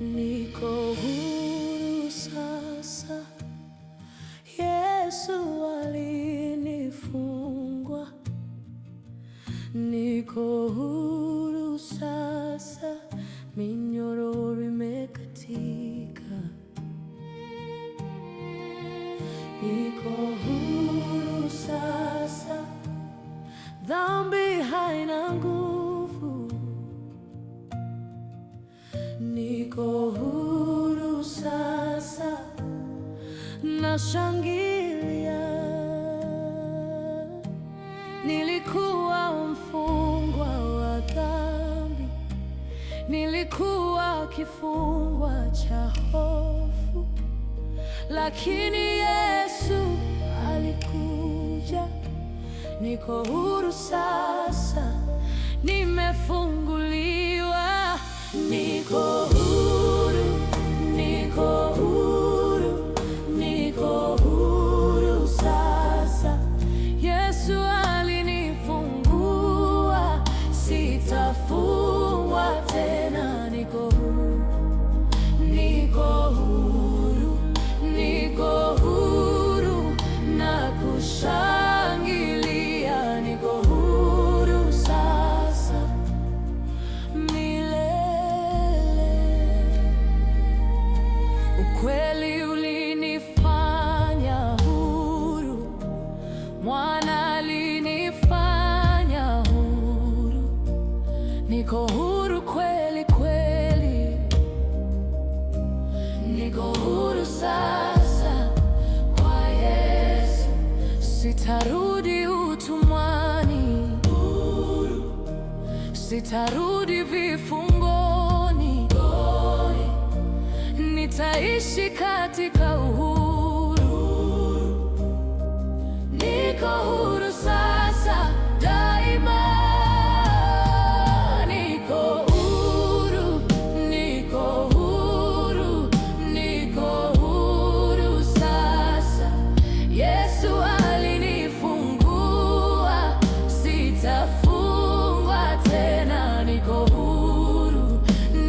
Niko huru sasa, Yesu alinifungwa. Niko huru sasa, minyororo imekatika. Niko huru sasa, dhambi haina nguvu. Niko huru sasa, nashangilia. Nilikuwa mfungwa wa dhambi, nilikuwa kifungwa cha hofu, lakini Yesu alikuja. Niko huru sasa, nimefunguliwa. Niko huru, niko huru, niko huru sasa. Yesu alinifungua, sitafungwa tena. Niko huru, niko huru, niko huru na kushangilia. Niko huru sasa milele. Ukweli ulinifanya huru, Mwana alinifanya huru. Niko huru kweli kweli, niko huru sasa kwa Yesu. Sitarudi utumwani, sitarudi vifungoni. Nitaishi katika uhuru. Niko huru sasa daima. Niko huru, niko huru, niko huru sasa. Yesu alinifungua, sitafungwa tena. Niko huru,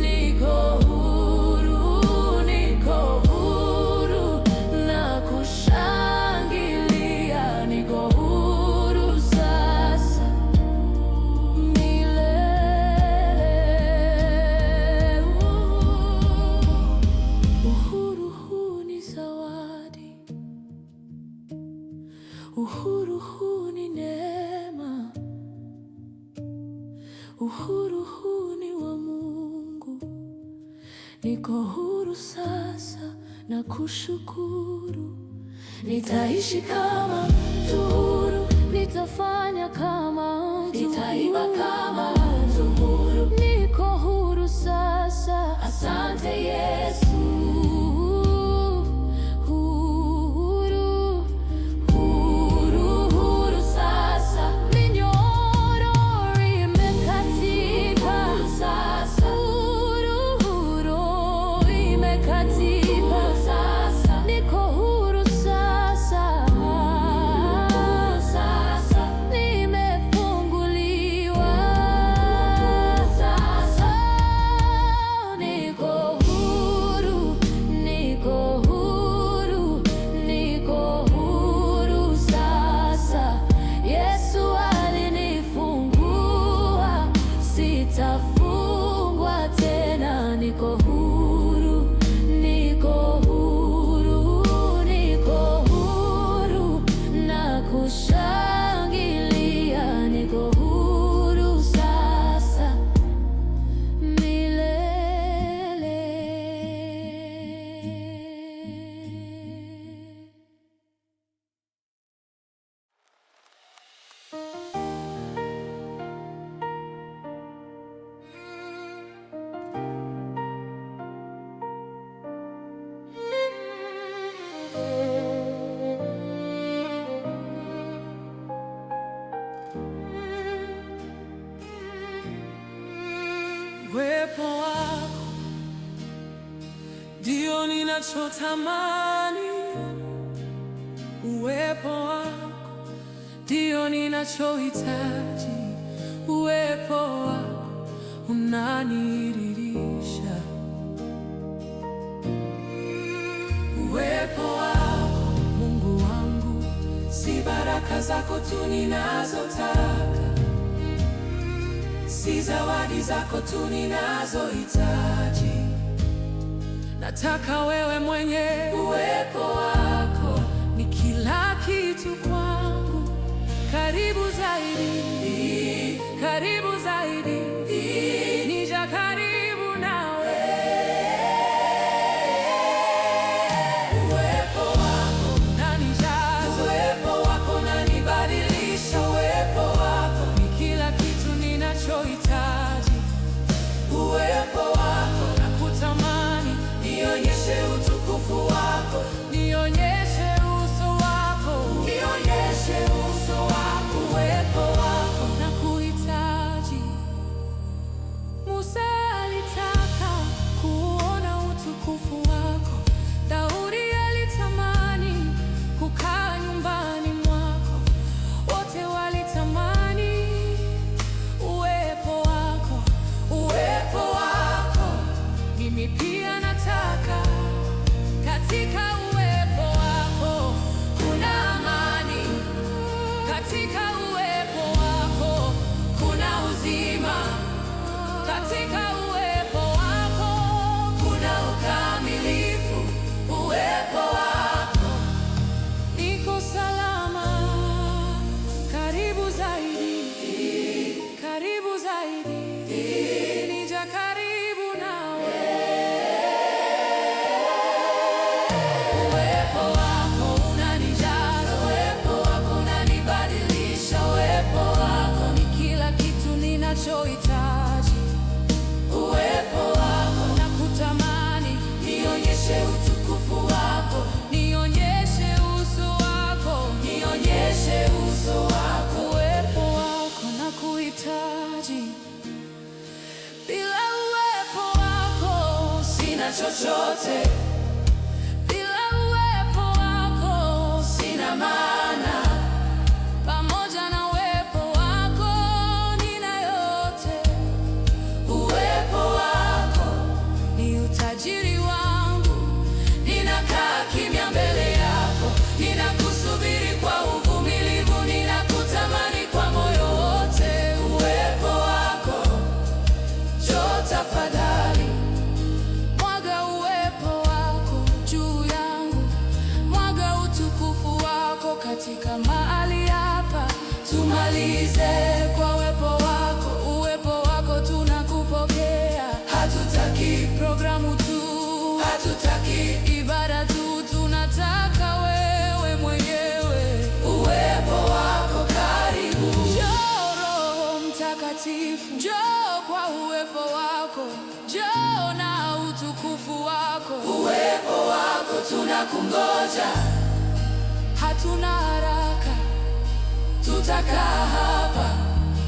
niko huru, niko huru na kushangilia. Niko huru sasa milele. Uhuru huu ni zawadi, uhuru huu ni neema, uhuru huu ni wa Mungu. Niko huru sasa na kushukuru. Nitaishi kama mtu huru, nitafanya kama mtu huru, nitaimba kama mtu huru. Niko huru sasa, asante Yesu. Huru, huru, huru sasa. Minyororo imekatika sasa. Huru, huru imekatika sasa. Niko huru sasa, sasa nimefunguliwa. Uwepo wako ndio ninachotamani, uwepo wako ndio ninachohitaji, uwepo wako unaniridhisha. Uwepo wako Mungu wangu, si baraka zako tu ninazotaka, si zawadi zako tu ninazohitaji. Nataka wewe mwenyewe. Uwepo wako ni kila kitu kwangu. Karibu zaidi, karibu zaidi, nija karibu nawe. Uwepo wako unanijaza, uwepo wako unanibadilisha, uwepo wako ni kila kitu ninachohitaji. Uwepo wako nakutamani, nionyeshe utukufu wako, nionyeshe uso wako, nionyeshe uso wako. Uwepo wako nakuhitaji. Musa alitaka kuona utukufu wako, Daudi alitamani kukaa nyumbani mwako, wote walitamani uwepo wako, uwepo wako. Mimi pia nataka. Katika uwepo wako kuna amani, katika uwepo wako kuna uzima, katika uwepo wako kuna ukamilifu. Uwepo wako niko salama. Karibu zaidi, karibu zaidi, nija karibu nawe. Uwepo wako unanijaza, uwepo wako unanibadilisha, uwepo wako ni kila kitu ninachohitaji. Uwepo wako nakutamani, nionyeshe utukufu wako, nionyeshe uso wako, nionyeshe uso wako. Uwepo wako nakuhitaji. Bila uwepo wako sina chochote, bila uwepo wako sina maana. Pamoja na uwepo wako nina yote. Uwepo wako ni utajiri wangu. Ninakaa kimya mbele yako, ninakusubiri kwa uvumilivu, ninakutamani kwa moyo wote. Uwepo wako, njoo tafadhali, mwaga uwepo wako juu yangu, mwaga utukufu wako katika mahali hapa. Tumalize kwa uwepo wako, uwepo wako tunakupokea. Hatutaki programu tu, hatutaki ibada tu, tunataka wewe mwenyewe. Uwepo wako karibu. Njoo Roho Mtakatifu, njoo kwa uwepo wako, njoo na utukufu wako. Uwepo wako tunakungoja, hatuna haraka, tutakaa hapa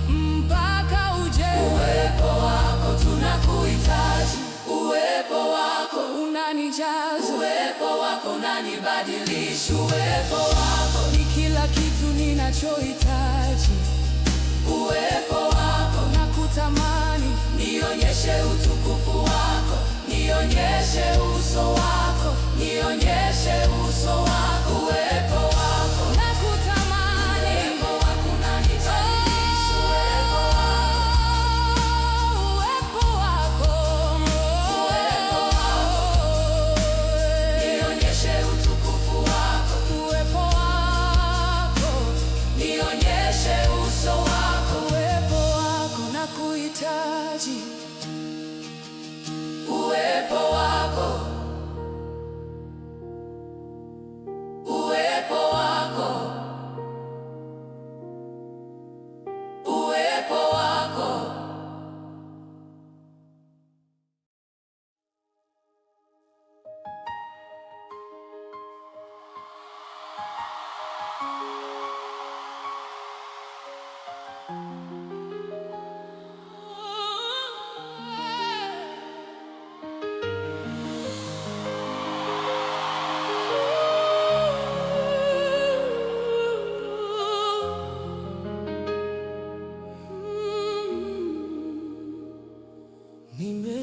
mpaka uje. Uwepo wako tunakuhitaji, uwepo wako unanijaza, uwepo wako unanibadilisha, uwepo wako ni kila kitu ninachohitaji. Uwepo wako nakutamani, nionyeshe utukufu wako, nionyeshe uso wako, nionyeshe uso wako. Uwepo wako nakutamani, uwepo wako unanibadilisha, uwepo wako, uwepo wako, nionyeshe utukufu wako, uwepo wako, nionyeshe uso wako. Uwepo wako nakuhitaji. Uwepo wako, uwepo wako, uwepo wako.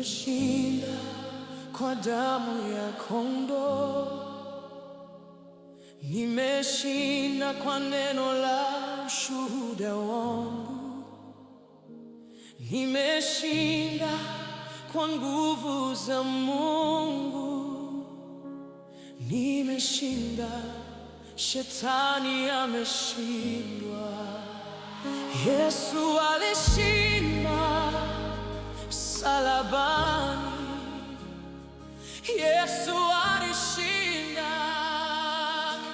Nimeshinda kwa damu ya kondoo, nimeshinda kwa neno la ushuhuda wangu, nimeshinda kwa nguvu za Mungu, nimeshinda, shetani ameshindwa. Yesu alishinda msalabani, Yesu alishinda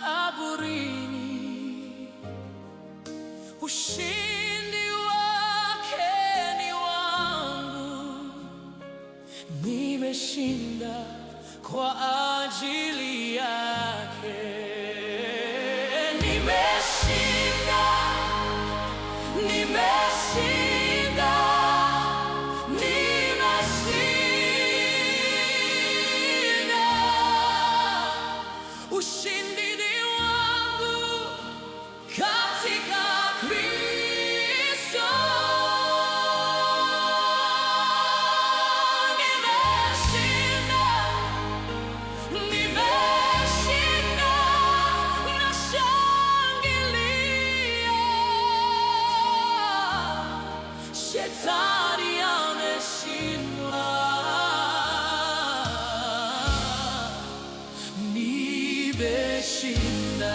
kaburini. Ushindi wake ni wangu, nimeshinda kwa ajili yake. Nimeshinda, nimeshinda, nimeshinda. Ushindi ni wangu katika Kristo. Nimeshinda, nimeshinda, nashangilia. Shetani ameshindwa. Nimeshinda.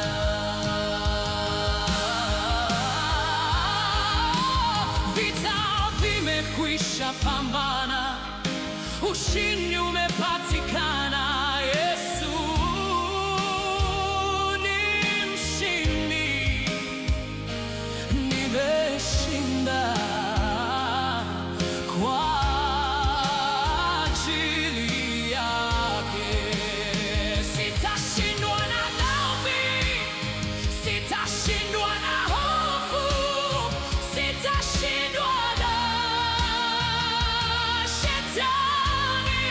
Vita vimekwisha pambana, ushindi umepatikana. Yesu ni mshindi. Nimeshinda kwa ajili yake. Sitashindwa na dhambi, sitashindwa na hofu, sitashindwa na shetani.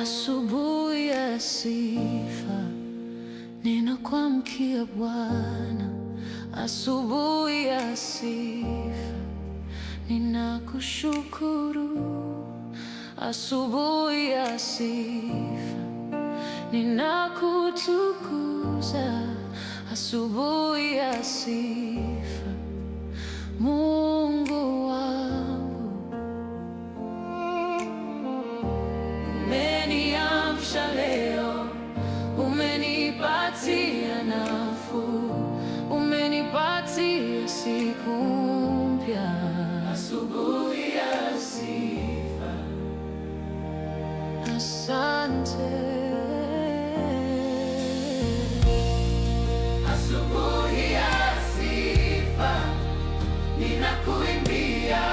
Asubuhi ya sifa ninakuamkia Bwana, asubuhi ya sifa ninakushukuru, asubuhi ya sifa ninakutukuza, asubuhi ya sifa Mungu wangu. Umeniamsha leo, umenipatia nafuu, umenipatia siku mpya, asubuhi ya sifa. Asante. Asubuhi ya sifa ninakuimbia,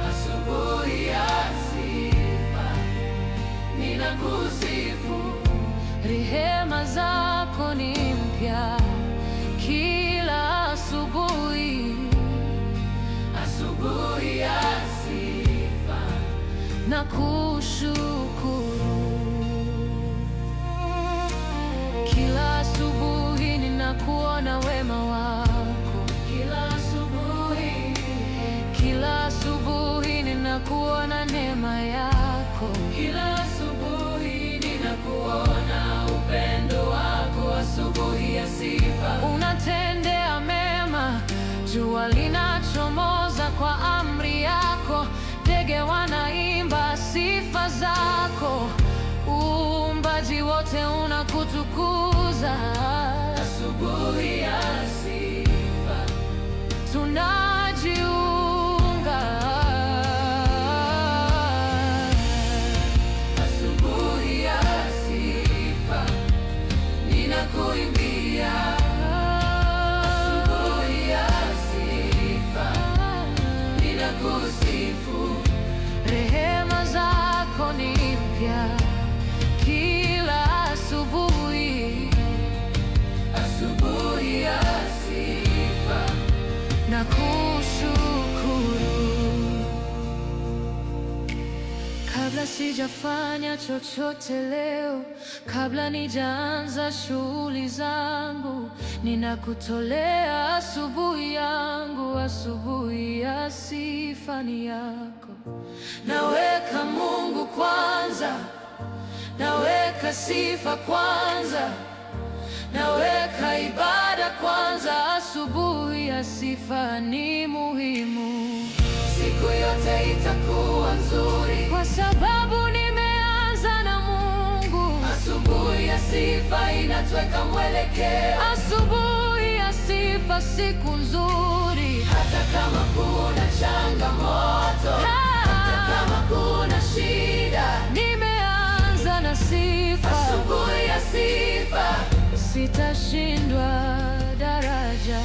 asubuhi ya sifa ninakusifu. Rehema zako ni mpya kila asubuhi, asubuhi ya sifa nakushukuru. Kila asubuhi ninakuona wema wako, kila asubuhi, kila asubuhi ninakuona neema yako, kila asubuhi ninakuona upendo wako, asubuhi ya sifa. Unatendea mema, jua linachomoza kwa amri yako, ndege wanaimba sifa zako, uumbaji wote unakutukuza. Asubuhi ya sifa tunajiunga, asubuhi ya sifa ninakuimbia, asubuhi ya sifa ninakusifu. Rehema zako ni mpya kila asubuhi, asubuhi ya sifa nakushukuru. Kabla sijafanya chochote leo, kabla nijaanza shughuli zangu, ninakutolea asubuhi yangu, asubuhi ya sifa ni yako. Naweka Mungu kwanza, naweka sifa kwanza, naweka ibada kwanza. Asubuhi ya sifa ni muhimu, siku yote itakuwa nzuri kwa sababu nimeanza na Mungu. Asubuhi ya sifa inatweka mwelekeo, asubuhi ya sifa siku nzuri. Hata kama kuna changamoto, hata kama kuna shida, nimeanza na sifa. Asubuhi ya sifa sitashindwa daraja.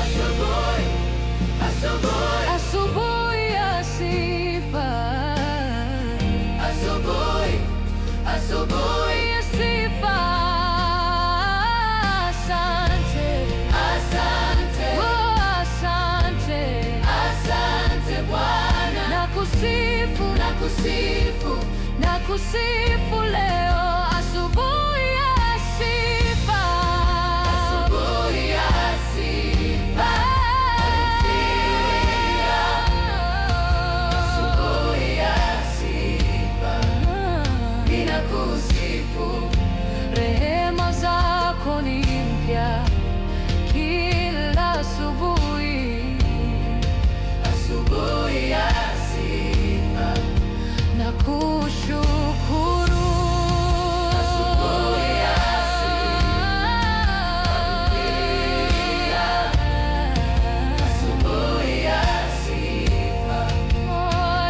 Asubuhi, asubuhi, asubuhi ya sifa, asubuhi, asubuhi ya sifa. Asante, asante, oh asante, asante Bwana. Nakusifu, nakusifu, nakusifu leo, asubuhi ya sifa, asubuhi ya sifa, asubuhi ya sifa ninakusifu. Rehema zako ni mpya kila asubuhi, asubuhi ya sifa nakushukuru. Asubuhi ya sifa, asubuhi ya sifa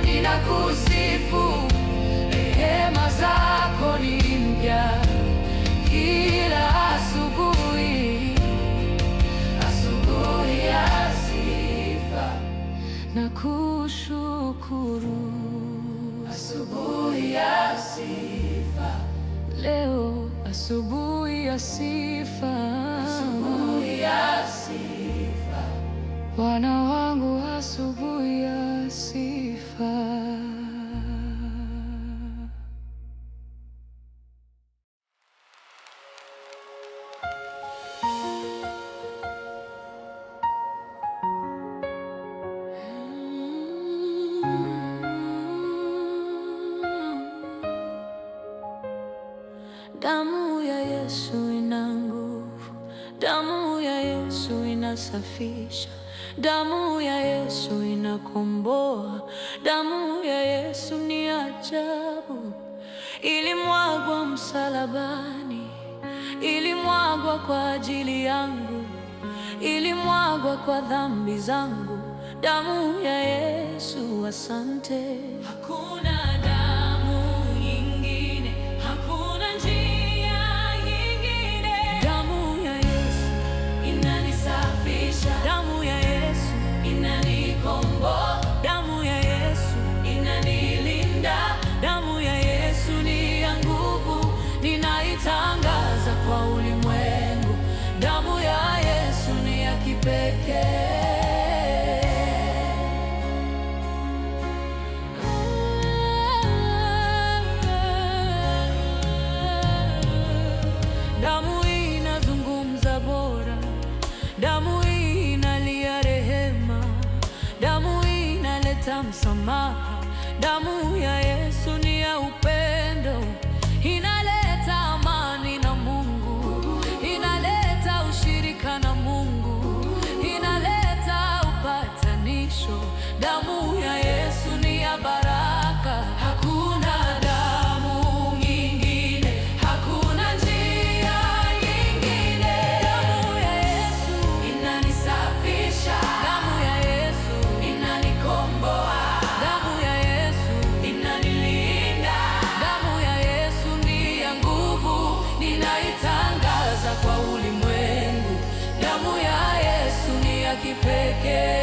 ninakusifu. Rehema zako ni mpya kila asubuhi, asubuhi ya sifa nakushukuru. Asubuhi ya sifa leo, asubuhi ya sifa, asubuhi ya sifa Bwana wangu, asubuhi ya sifa. Damu ya Yesu inasafisha, damu ya Yesu inakomboa, damu ya Yesu ni ajabu. Ilimwagwa msalabani, ilimwagwa kwa ajili yangu, ilimwagwa kwa dhambi zangu. Damu ya Yesu, asante. Hakuna damu nyingine, hakuna njia nyingine. Damu ya Yesu inanisafisha, damu ya Yesu inanikomboa, damu ya Yesu inanilinda, damu ya Yesu ni ya nguvu, ninaitangaza kwa ulimwengu. Damu ya Yesu ni ya kipekee. Damu hii inazungumza bora, damu hii inalia rehema, damu hii inaleta msamaha. Damu ya Yesu ni ya upendo, inaleta amani na Mungu, inaleta ushirika na Mungu, inaleta upatanisho. Damu ya Yesu ni ya baraka. Hakuna damu nyingine, hakuna njia nyingine. Damu ya Yesu inanisafisha, damu ya Yesu inanikomboa, damu ya Yesu inanilinda, damu ya Yesu ni ya nguvu, ninaitangaza kwa ulimwengu. Damu ya Yesu ni ya kipekee.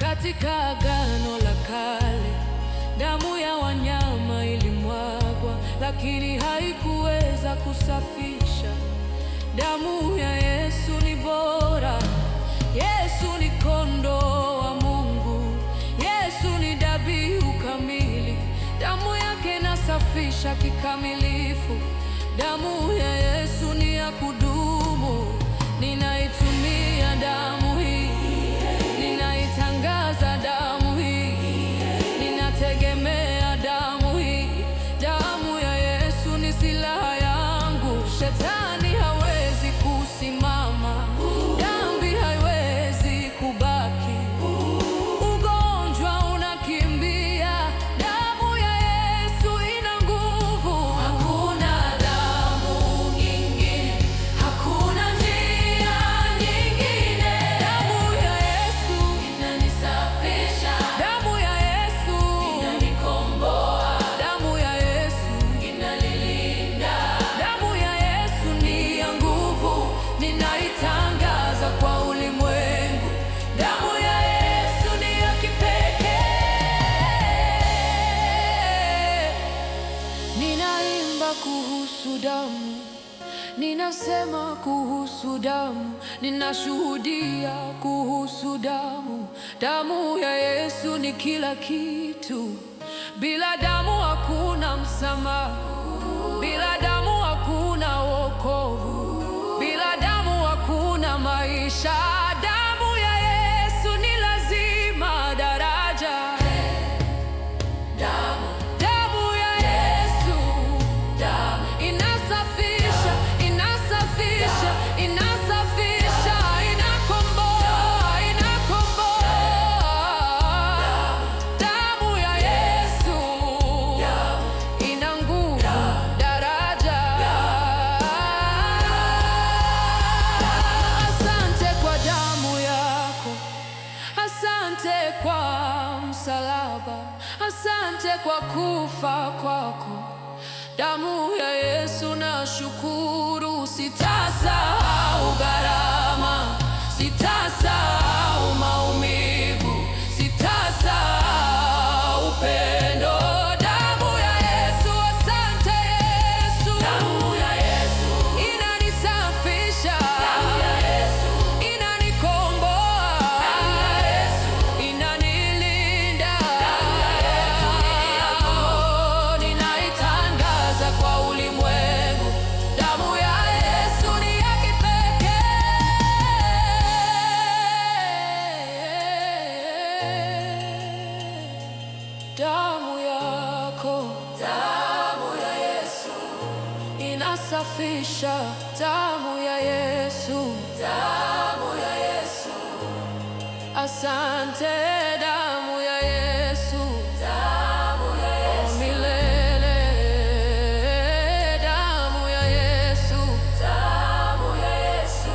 Katika Agano la Kale, damu ya wanyama ilimwagwa, lakini haikuweza kusafisha. Damu ya Yesu ni bora. Yesu ni kondoo wa Mungu, Yesu ni dhabihu kamili. Damu yake inasafisha kikamilifu. Damu ya Yesu ni ya kudumu. Ninaitumia damu hii, ninaitangaza damu hii, ninategemea damu hii. Damu ya Yesu ni silaha yangu. Shetani hawezi kusimama, dhambi haiwezi kubaki, ugonjwa unakimbia. Damu ya Yesu ina nguvu. Hakuna damu nyingine, hakuna njia nyingine. Damu ya Yesu inanisafisha, damu ya Yesu inanikomboa, damu ya Yesu inanilinda, damu ya Yesu ni ya nguvu, ninaitangaza kwa ulimwengu. Damu ya Yesu ni ya kipekee. Ninaimba kuhusu damu, ninasema kuhusu damu, ninashuhudia kuhusu damu. Damu ya Yesu ni kila kitu. Bila damu hakuna msamaha, bila damu hakuna wokovu, bila damu hakuna maisha. Damu ya Yesu ni lazima daraja. Damu ya Yesu inasafisha, inasafisha, inasafisha, inakomboa, inakomboa. Damu ya Yesu ina nguvu, daraja. Asante kwa damu yako, asante kwa msalaba, asante kwa kufa kwako. Damu ya Yesu nashukuru. Sitasahau gharama, sitasahau maumivu, sitasahau upendo. Damu ya Yesu, asante Yesu. Damu ya Yesu inanisafisha, damu ya Yesu inanikomboa, damu ya Yesu inanilinda, damu ya Yesu ninaitangaza kwa ulimwengu. Damu inasafisha. Damu ya Yesu, damu ya Yesu. Asante damu ya Yesu, damu ya Yesu. Milele damu ya Yesu, damu ya Yesu.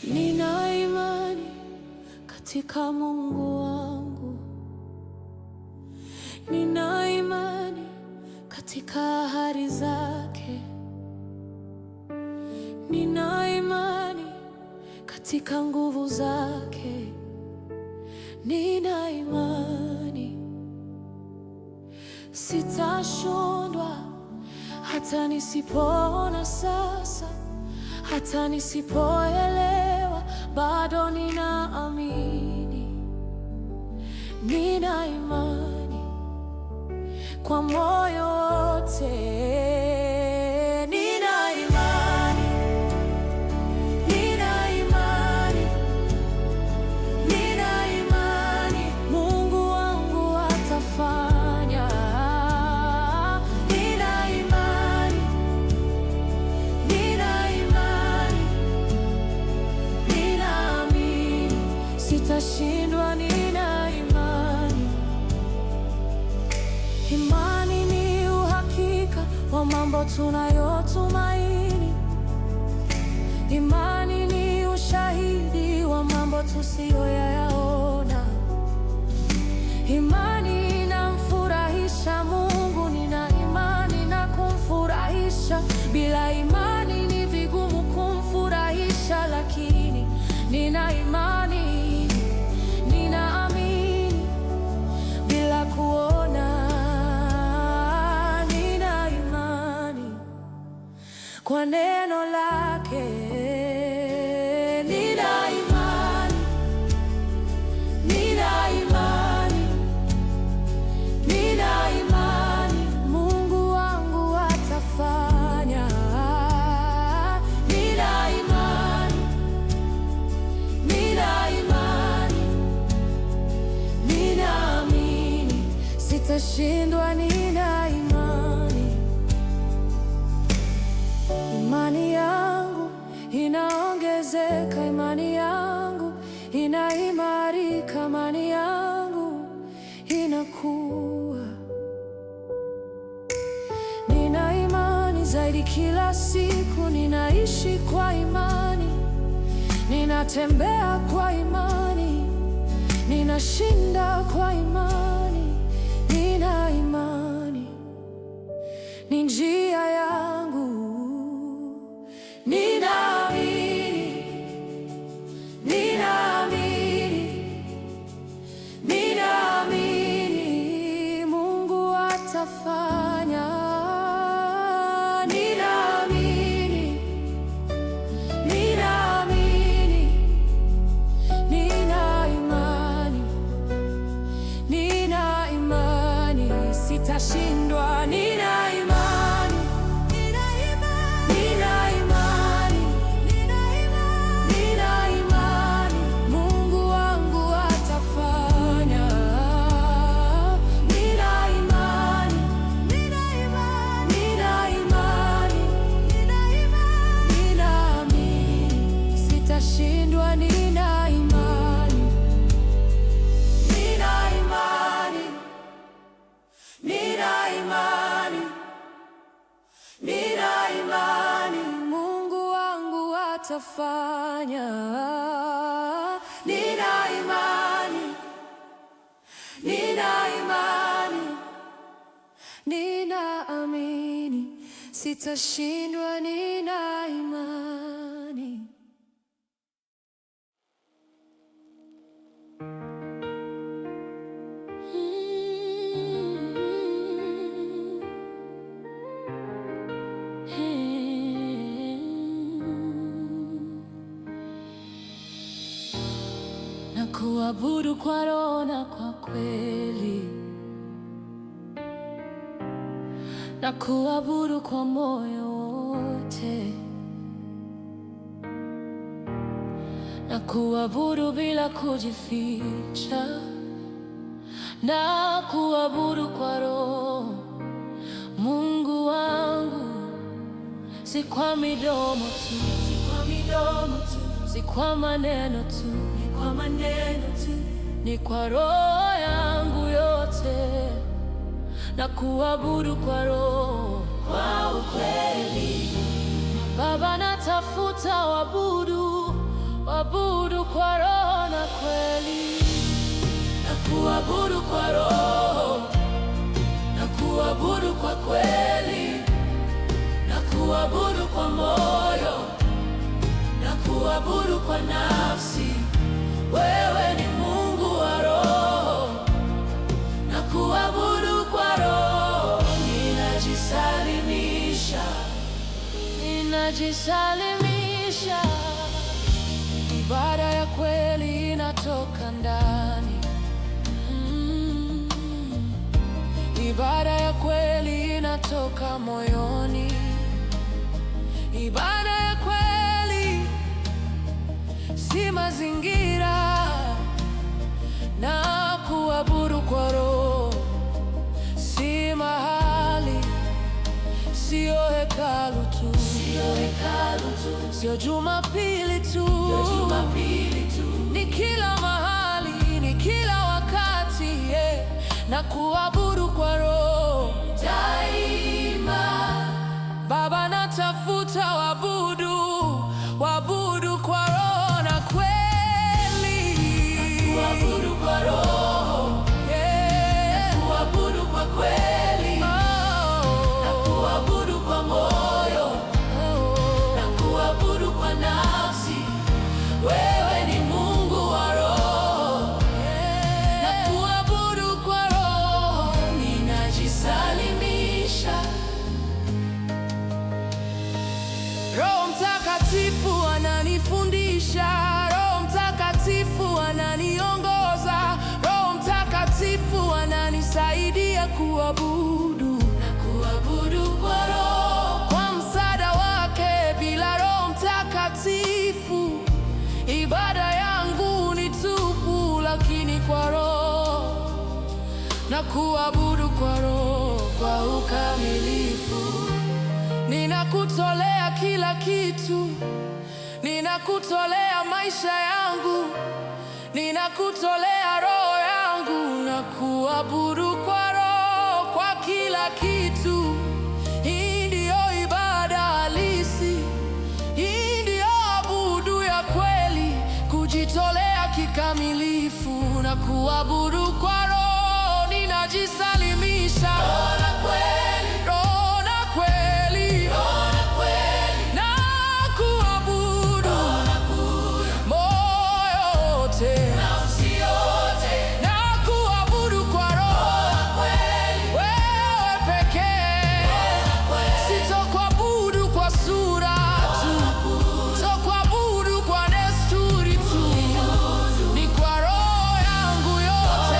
Nina imani katika Mungu wangu, nina imani katika ahadi zake, nina imani katika nguvu zake, nina imani sitashindwa, hata nisipoona sasa, hata nisipoelewa, bado ninaamini. Nina imani kwa moyo wote, nina imani, nina imani, nina imani Mungu wangu atafanya. Nina imani, nina imani, ninaamini sitashindwa. Nina imani. Imani ni uhakika wa mambo tunayotumaini. Imani ni ushahidi wa mambo tusiyoyaona. Imani inamfurahisha Mungu, nina imani na kumfurahisha. Bila imani ni vigumu kumfurahisha, lakini nina imani, ninaamini bila kuona. Nina imani kwa neno lake, nina imani, nina imani, nina imani Mungu wangu atafanya. Nina imani, nina imani, ninaamini sitashindwa. Nina imani. Imani yangu inaongezeka, imani yangu inaimarika, imani yangu inakuwa. Nina imani zaidi kila siku, ninaishi kwa imani, ninatembea kwa imani, ninashinda kwa imani. Nina imani ni njia yangu. Ninaamini, ninaamini, ninaamini Mungu atafanya. Ninaamini, ninaamini, nina imani, nina imani sitashindwa. Nina imani, nina imani, nina imani Mungu wangu atafanya. Nina imani, nina imani, ninaamini sitashindwa. Nina imani, nina imani, nina imani, nina imani Mungu wangu atafanya. Nina imani, nina imani, ninaamini sitashindwa. Nina imani. Na kuabudu kwa roho na kwa kweli, na kuabudu kwa moyo wote, na kuabudu bila kujificha, na kuabudu kwa roho. Mungu wangu, si kwa midomo tu, si kwa maneno tu, ni kwa roho yangu yote, na kuabudu kwa roho, kwa ukweli. Baba, natafuta wabudu kwa roho na kweli, na kuabudu kwa roho, na kuabudu kwa kweli, na kuabudu kwa moyo, na kuabudu kwa nafsi. Wewe ni Mungu wa roho, na kuabudu kwa roho. Ninajisalimisha. Ibada ya kweli inatoka ndani. Ibada ya kweli inatoka moyoni. Ibada ya kweli si mazingira, na kuabudu kwa roho si mahali, sio hekalu tu, sio Jumapili tu, ni kila mahali, ni kila wakati, yeah. Na kuabudu kwa roho daima. Baba, natafuta wabudu kwa roho na kweli, na kuabudu kwa roho, yeah. Na kuabudu kwa kweli, na kuabudu kwa moyo, na kuabudu kwa nafsi. Wewe ni Mungu wa roho, yeah. Na kuabudu kwa roho, ninajisalimisha. Roho Mtakatifu ananifundisha, Roho Mtakatifu ananiongoza, Roho Mtakatifu ananisaidia kuabudu, na kuabudu kwa roho, kwa msaada wake. Bila Roho Mtakatifu ibada yangu ni tupu, lakini kwa roho, na kuabudu kwa roho, kwa ukamilifu. Ninakutolea kila kitu, ninakutolea maisha yangu, ninakutolea roho yangu, na kuabudu kwa roho, kwa kila kitu. Hii ndiyo ibada halisi, hii ndiyo abudu ya kweli, kujitolea kikamilifu, na kuabudu kwa roho. Ninajisalimisha. Roho na kweli, roho na kweli, roho na kweli, na kuabudu moyo wote, nafsi yote, na kuabudu kwa roho na kweli. Wewe pekee, sitokuabudu kwa sura tu, sitokuabudu kwa desturi tu, ni kwa roho yangu yote,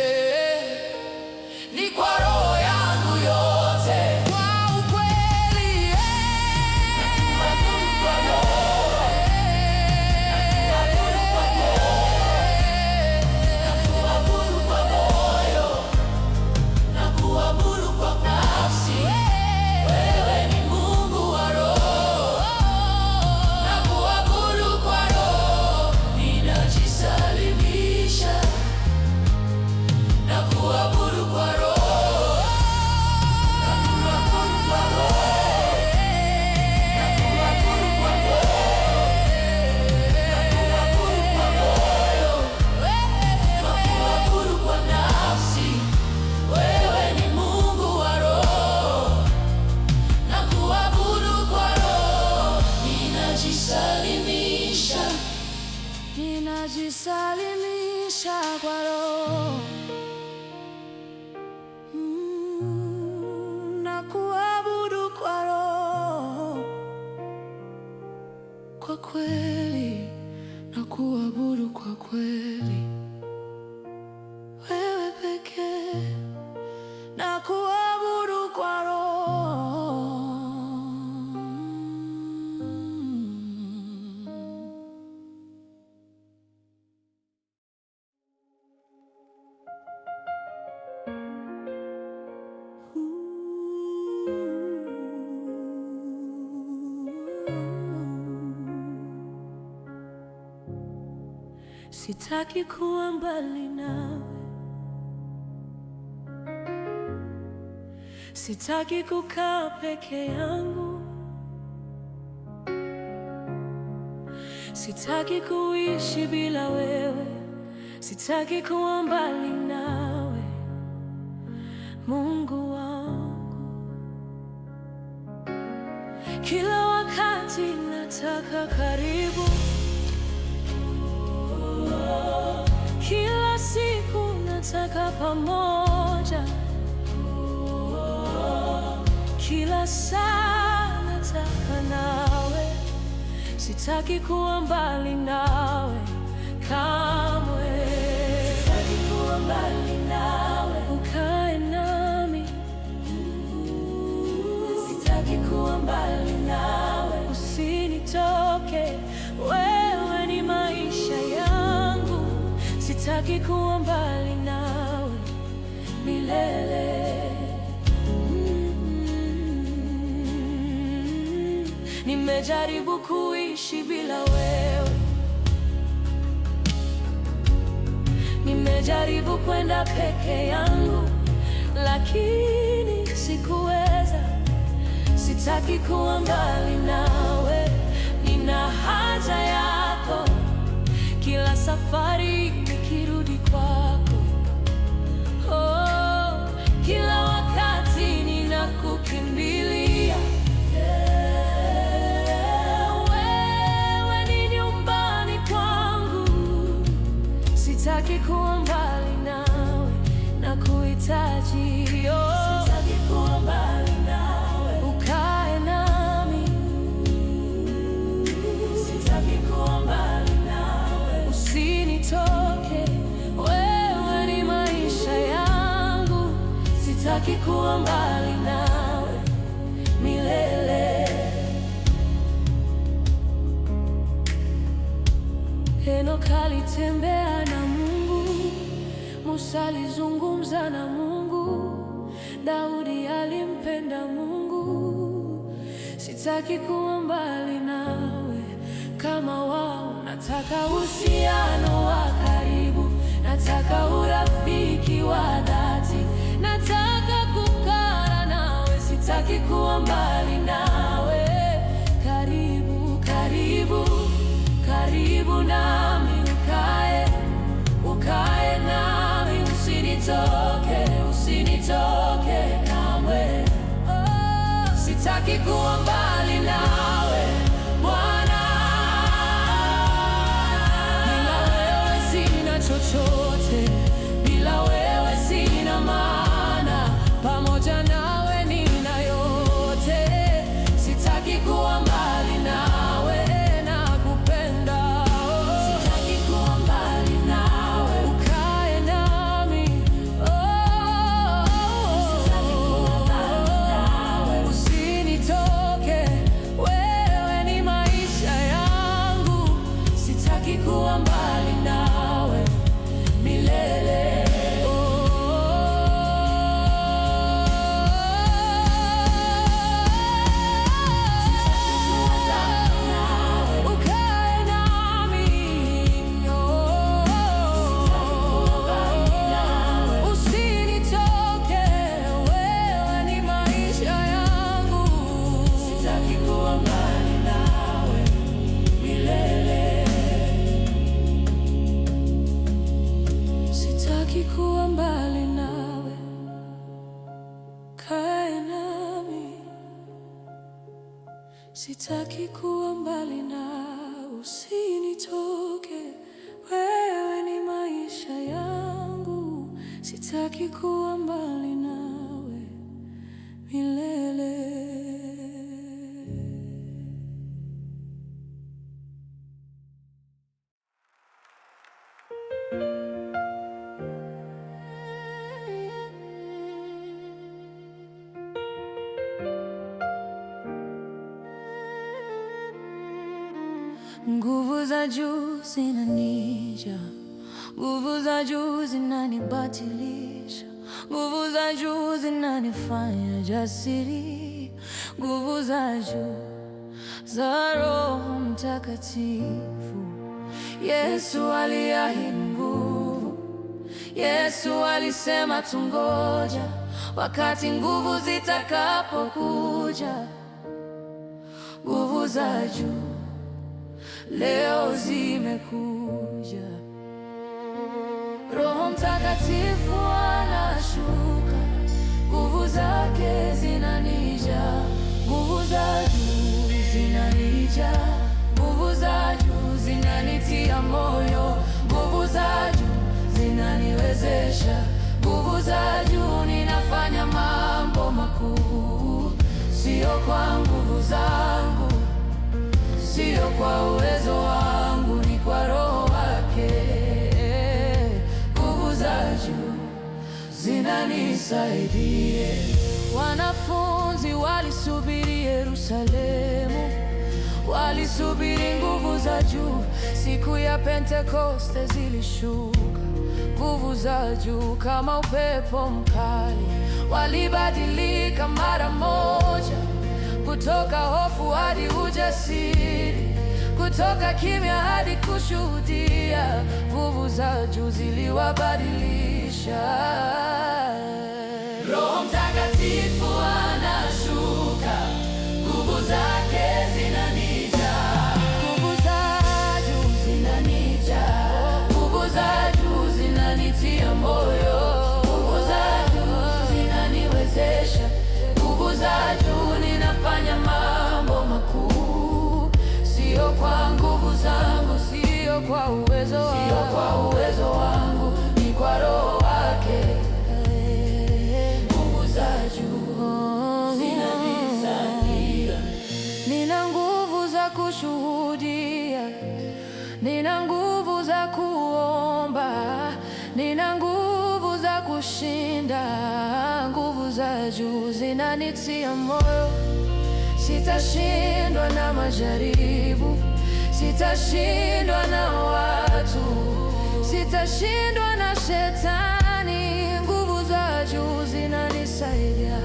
yeah. Ni kwa roho yangu yote, kwa ukweli, yeah. Na kuabudu kwa roho, na kuabudu kwa moyo, na kuabudu kwa nafsi. Wewe ni Mungu wa roho, na kuabudu kwa roho. Ninajisalimisha, na kuabudu kwa roho, na kuabudu kwa roho, na kuabudu kwa roho, na kuabudu kwa moyo, na kuabudu kwa nafsi. Wewe ni Mungu wa roho, na kuabudu kwa roho. Ninajisalimisha, ninajisalimisha kwa roho, na kuabudu kwa roho, kwa kweli, na kuabudu kwa kweli. sitaki kuwa mbali nawe, sitaki kukaa peke yangu, sitaki kuishi bila wewe, sitaki kuwa mbali nawe, Mungu wangu. Kila wakati nataka karibu, kila siku nataka pamoja, kila saa nataka nawe, sitaki kuwa mbali nawe kamwe, sitaki kuwa mbali nawe, ukae nami, sitaki kuwa mbali nawe, usinitoke, wewe ni maisha yangu, sitaki kuwa mbali nawe milele. Nimejaribu kuishi bila wewe, nimejaribu kwenda peke yangu, lakini sikuweza. Sitaki kuwa mbali nawe, nina haja yako, kila safari nikirudi kwako. Oh, kila wakati ninakukimbilia. Sitaki kuwa mbali nawe, nakuhitaji. Sitaki kuwa mbali nawe, ukae nami. Sitaki kuwa mbali nawe, usinitoke, wewe ni maisha yangu. Sitaki kuwa mbali nawe milele. Enoka alitembea na Mungu, Musa alizungumza na Mungu, Daudi alimpenda Mungu. Sitaki kuwa mbali nawe kama wao, nataka uhusiano wa karibu, nataka urafiki wa dhati, nataka kukaa nawe, sitaki kuwa mbali nawe. Karibu, karibu, karibu nami, ukae nami, usinitoke, usinitoke kamwe. Oh, sitaki kuwa mbali nawe Bwana, bila wewe sina chochote, bila wewe sina maana, pamoja nawe nina yote. Sitaki kuwa mbali nawe, nakupenda. Sitaki kuwa mbali nawe, ukae nami. Sitaki kuwa mbali nawe, usinitoke, wewe ni maisha yangu. Sitaki kuwa mbali nawe milele. Sitaki kuwa mbali nawe, kae nami. Sitaki kuwa mbali nawe, usinitoke, wewe ni maisha yangu. Sitaki kuwa mbali nawe milele. Nguvu za juu zinanija, nguvu za juu zinanibatilisha, nguvu za juu zinanifanya jasiri, nguvu za juu za Roho Mtakatifu. Yesu aliahidi nguvu, Yesu alisema tungoja, wakati nguvu zitakapokuja, nguvu za juu leo zimekuja. Roho Mtakatifu anashuka, nguvu zake zinanijaa, nguvu za juu zinanijaa, nguvu za juu zinanitia moyo, nguvu za juu zinaniwezesha, nguvu za juu ninafanya mambo makuu. Sio kwa nguvu zangu, sio kwa uwezo wangu, ni kwa Roho wake. Nguvu za juu zinanisaidia. Wanafunzi walisubiri Yerusalemu, walisubiri nguvu za juu. Siku ya Pentekoste zilishuka, nguvu za juu kama upepo mkali. Walibadilika mara moja, kutoka hofu hadi ujasiri, kutoka kimya hadi kushuhudia. Nguvu za juu ziliwabadilisha. Roho Mtakatifu anashuka, nguvu zake zinanijaa, nguvu za juu zinanijaa, nguvu za juu zinanitia moyo, nguvu za juu zinaniwezesha, nguvu za juu ninafanya mambo makuu. Sio kwa nguvu zangu, sio kwa uwezo wangu, sio kwa uwezo wangu, ni kwa Roho wake. Nguvu za juu zinanisaidia. Nina nguvu za kushuhudia, nina nguvu za kuomba, nina nguvu za kushinda. Nguvu za juu zinanitia moyo. Sitashindwa na majaribu, sitashindwa na watu, sitashindwa na shetani. Nguvu za juu zinanisaidia.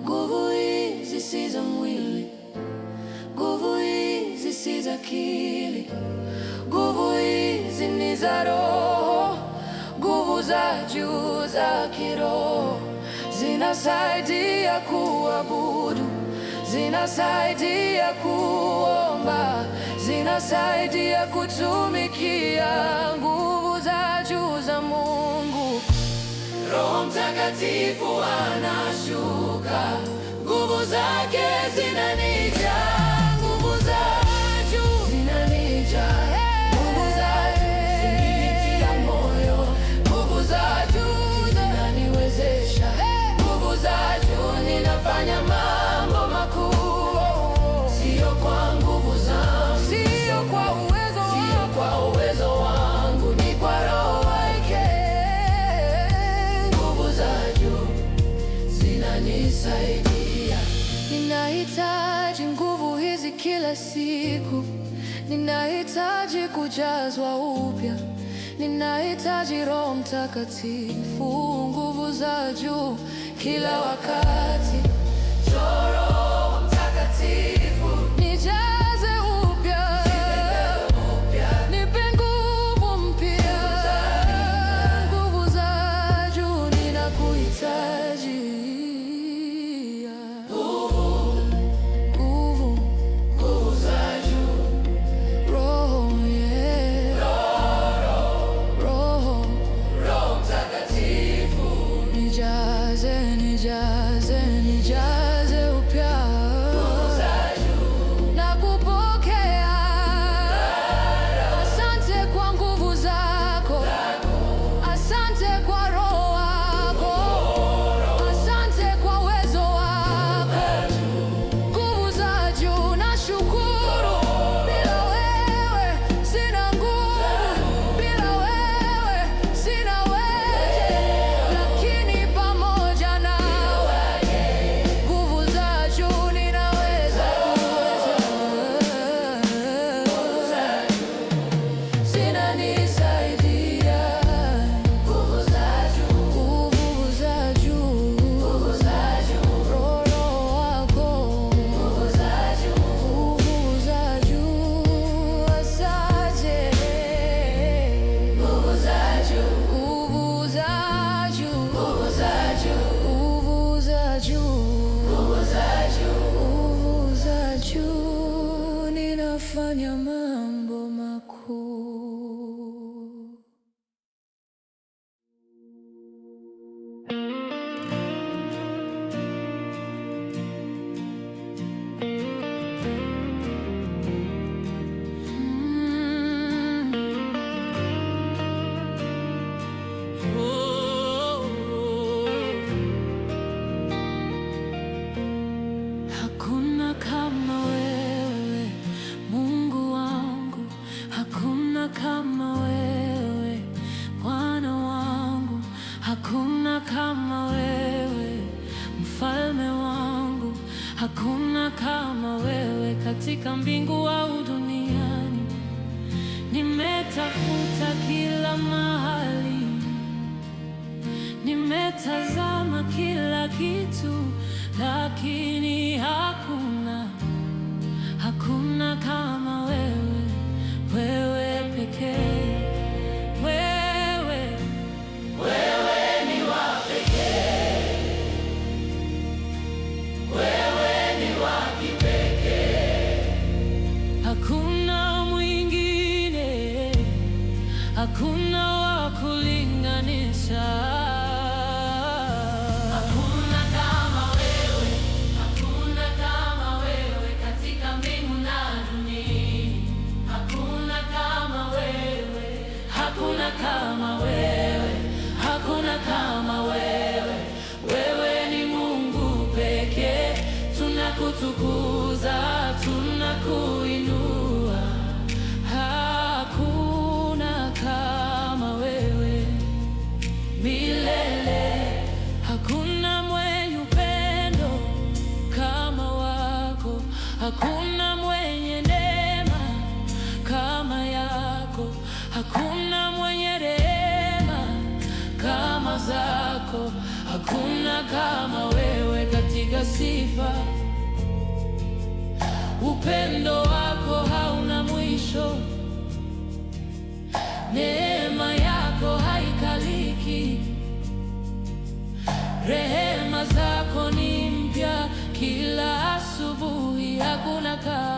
Nguvu hizi si za mwili, nguvu hizi si za akili, nguvu hizi ni za Roho. Nguvu za juu za kiroho zinasaidia kuabudu, zinasaidia kuomba, zinasaidia kutumikia. Nguvu za juu za Mungu. Roho Mtakatifu anashuka, nguvu zake zinanijaa, nguvu za juu zinanijaa, nguvu za juu zinanitia moyo, nguvu za juu zinaniwezesha, nguvu za juu ninafanya mambo makuu. Sio kwa nguvu zangu, sio kwa uwezo wangu, sio kwa uwezo wangu, ni kwa Roho wake. Nguvu za juu zinanisaidia. Ninahitaji nguvu hizi kila siku, ninahitaji kujazwa upya, ninahitaji Roho Mtakatifu. Nguvu za juu kila wakati. Njoo Roho Mtakatifu, nijaze upya, nipe nguvu mpya. Nguvu za juu ninakuhitaji. Nguvu za juu. Roho, yeah. Roho Mtakatifu, nijaze, nijaze, nijaze upya. Nguvu za kama wewe Bwana wangu, hakuna kama wewe mfalme wangu, hakuna kama wewe katika mbingu au duniani. Nimetafuta kila mahali, nimetazama kila kitu, lakini hakuna kama wewe, wewe pekee. Wewe ni wa pekee, wewe ni wa kipekee, hakuna mwingine, hakuna wa kulinganisha. Kama wewe, hakuna kama wewe, wewe ni Mungu pekee. Tunakutukuza, tunakuinua, hakuna kama wewe milele. Hakuna mwenye upendo kama wako, hakuna mwenye neema kama yako, hakuna mwenye rehema kama zako, hakuna kama wewe katika sifa. Upendo wako hauna mwisho, neema yako haikaliki, rehema zako ni mpya kila asubuhi, hakuna kama